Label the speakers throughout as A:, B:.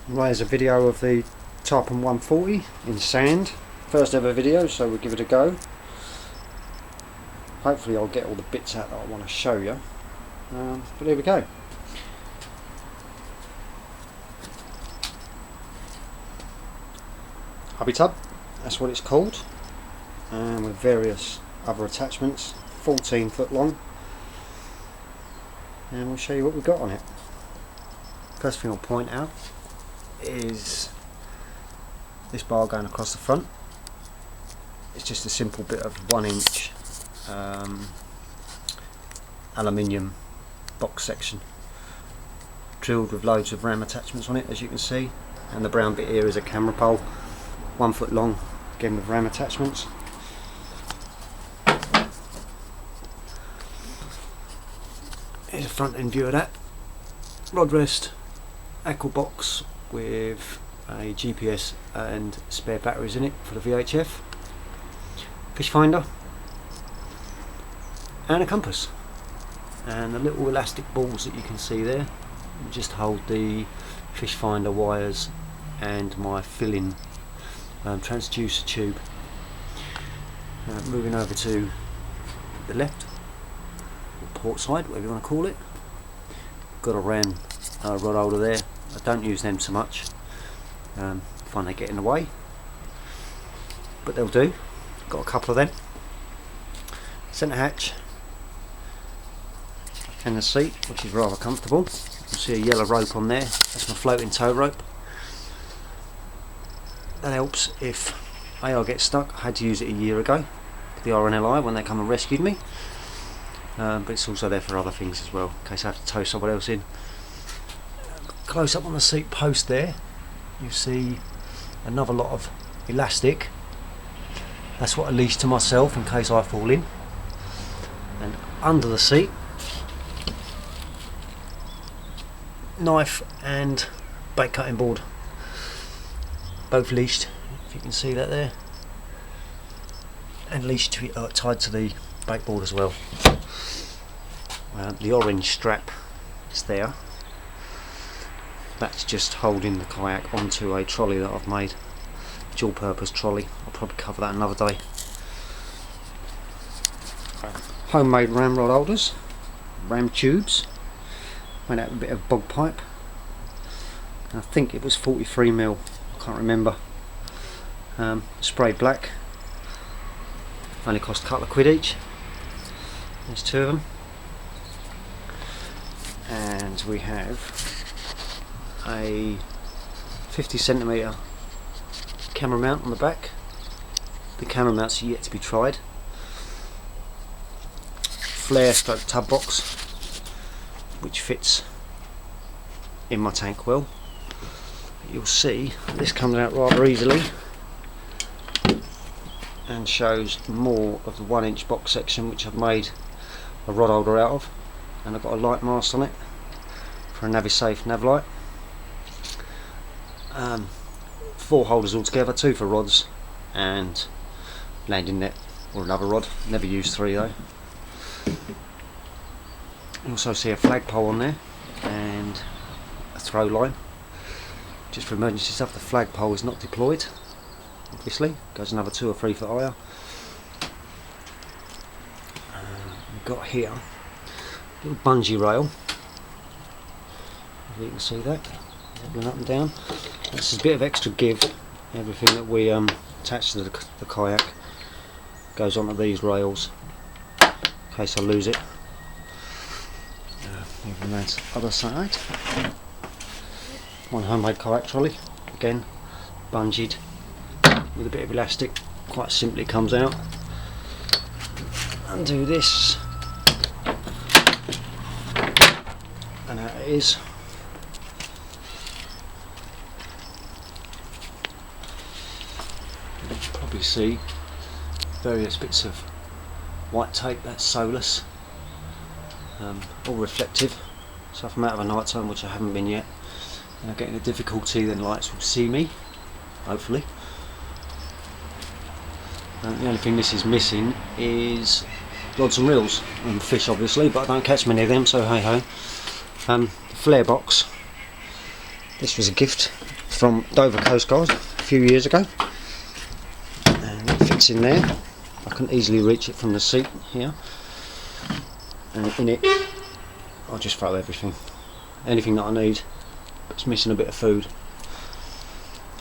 A: Right, there's a video of the Tarpon 140 in sand. First ever video, so we'll give it a go. Hopefully I'll get all the bits out that I want to show you. But here we go. Hubby tub, that's what it's called. And with various other attachments, 14 foot long. And we'll show you what we've got on it. First thing I'll point out is this bar going across the front. It's just a simple bit of 1-inch aluminium box section drilled with loads of ram attachments on it, as you can see, and the brown bit here is a camera pole, 1 foot long, again with ram attachments. Here's a front end view of that. Rod rest, aqua box with a GPS and spare batteries in it for the VHF, fish finder and a compass, and the little elastic balls that you can see there just hold the fish finder wires and my fill-in transducer tube. Moving over to the left, or port side, whatever you want to call it, got a ram rod holder there. I don't use them so much, find they get in the way, but they'll do. Got a couple of them. Centre hatch and the seat, which is rather comfortable. You'll see a yellow rope on there, that's my floating tow rope. That helps if AR gets stuck. I had to use it a year ago for the RNLI when they come and rescued me, but it's also there for other things as well, in case I have to tow someone else in. Close up on the seat post there, you see another lot of elastic. That's what I leash to myself in case I fall in. And under the seat, knife and bait cutting board, both leashed, if you can see that there, and leashed to, tied to the bait board as well. The orange strap is there. That's just holding the kayak onto a trolley that I've made, dual purpose trolley. I'll probably cover that another day. Homemade ram rod holders, ram tubes, made out of a bit of bog pipe. I think it was 43mm, I can't remember. Sprayed black, only cost a couple of quid each. There's two of them. And we have a 50cm camera mount on the back. The camera mounts are yet to be tried. Flare stroke tub box, which fits in my tank well. You'll see this comes out rather easily and shows more of the 1-inch box section, which I've made a rod holder out of, and I've got a light mast on it for a Navisafe nav light. 4 holders altogether, 2 for rods and landing net or another rod. Never used 3 though. You also see a flagpole on there and a throw line, just for emergency stuff. The flagpole is not deployed, obviously, goes another 2 or 3 foot higher. We've got here a little bungee rail, if you can see that, wobbling up and down. This is a bit of extra give. Everything that we attach to the kayak goes onto these rails in case I lose it. Moving around to the other side. One homemade kayak trolley, again bungeed with a bit of elastic. Quite simply comes out. Undo this, and out it is. You can probably see various bits of white tape, that's solus, all reflective, so if I'm out of a night time, which I haven't been yet, and I'm getting a difficulty, then lights will see me, hopefully. The only thing this is missing is rods and reels, and fish obviously, but I don't catch many of them, so hey ho. The flare box, this was a gift from Dover Coast Guard a few years ago, and it fits in there. I can easily reach it from the seat here, and in it I'll just throw anything that I need. It's missing a bit of food.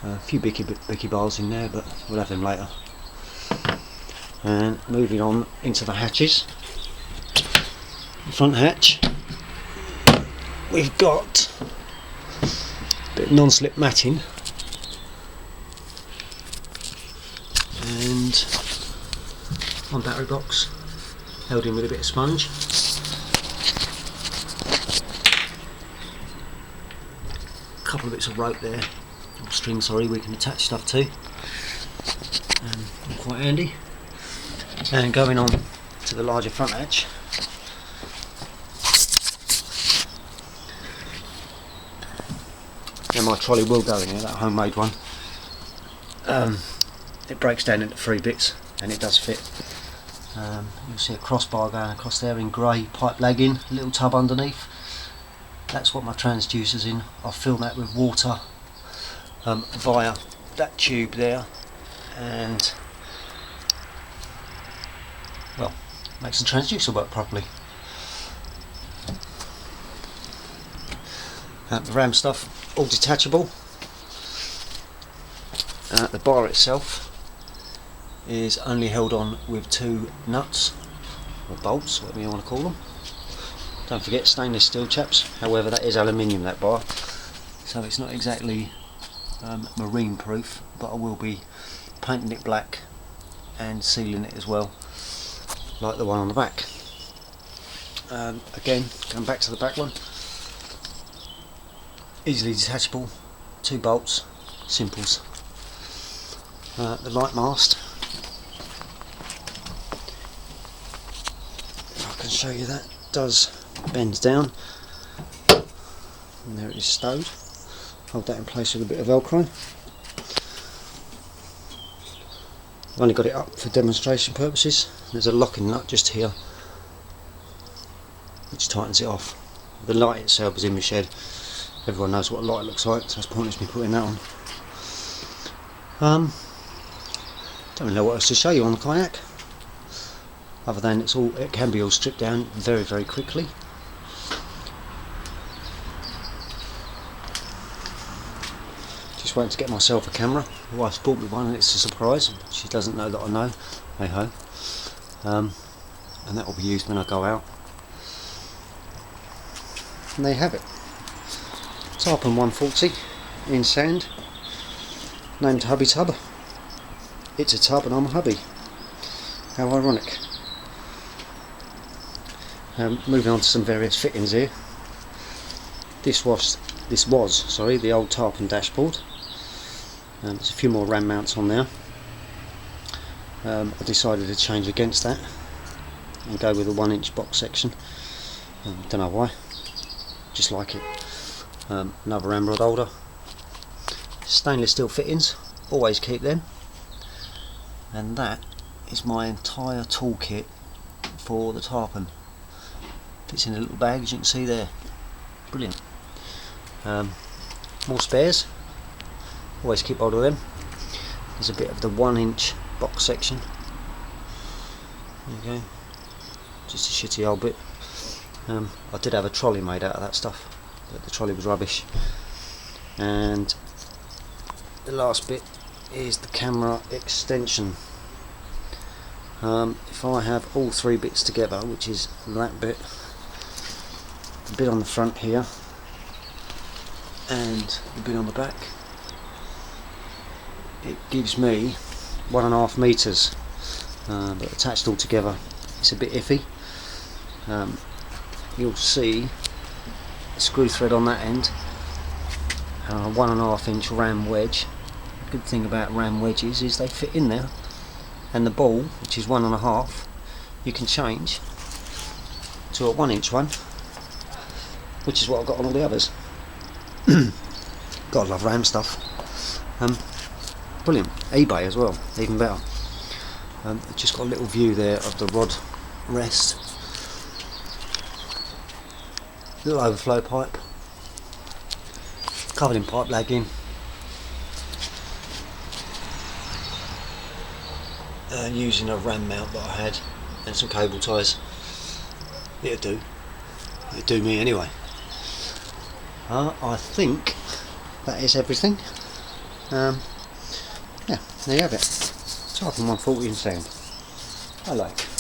A: A few bicky bars in there, but we'll have them later. And moving on into the hatches. The front hatch, we've got a bit of non-slip matting and one battery box held in with a bit of sponge. A couple of bits of rope there, or string, sorry, we can attach stuff to. Quite handy. And going on to the larger front hatch, and my trolley will go in here, that homemade one. It breaks down into 3 bits and it does fit. You'll see a crossbar going across there in grey, pipe lagging, a little tub underneath. That's what my transducer's in. I'll fill that with water via that tube there, and well, makes the transducer work properly. The ram stuff, all detachable. The bar itself is only held on with 2 nuts, or bolts, whatever you want to call them. Don't forget, stainless steel, chaps. However, that is aluminium, that bar, so it's not exactly marine proof, but I will be painting it black and sealing it as well, like the one on the back. Again, going back to the back one, easily detachable, 2 bolts, simples. The light mast, if I can show you, that does bend down, and there it is stowed. Hold that in place with a bit of velcro. I've only got it up for demonstration purposes. There's a locking nut just here which tightens it off. The light itself is in my shed. Everyone knows what a light looks like, so it's pointless me putting that on. Don't really know what else to show you on the kayak, other than it can be all stripped down very, very quickly. Just waiting to get myself a camera. My wife's bought me one and it's a surprise. She doesn't know that I know. Hey ho. And that will be used when I go out. And there you have it. Tarpon 140 in sand, named Hubby Tub. It's a tub and I'm a hubby. How ironic. Moving on to some various fittings here. This was the old Tarpon dashboard. There's a few more ram mounts on there. I decided to change against that and go with a 1-inch box section. Don't know why, just like it. Another ram rod holder. Stainless steel fittings, always keep them. And that is my entire toolkit for the Tarpon. Fits in a little bag, as you can see there. Brilliant. More spares, always keep hold of them. There's a bit of the 1-inch box section. There you go, just a shitty old bit. I did have a trolley made out of that stuff, but the trolley was rubbish. And the last bit is the camera extension. If I have all 3 bits together, which is that bit, the bit on the front here, and the bit on the back, it gives me 1.5 meters, but attached all together it's a bit iffy. You'll see a screw thread on that end and a 1.5-inch ram wedge. The good thing about ram wedges is they fit in there, and the ball, which is 1.5, you can change to a 1-inch one, which is what I've got on all the others. Gotta love ram stuff. Brilliant. eBay as well, even better. I've just got a little view there of the rod rest. Little overflow pipe, covered in pipe lagging, using a ram mount that I had and some cable ties. It'll do me anyway. I think that is everything. Yeah, there you have it. Tarpon 140 in sound. I like.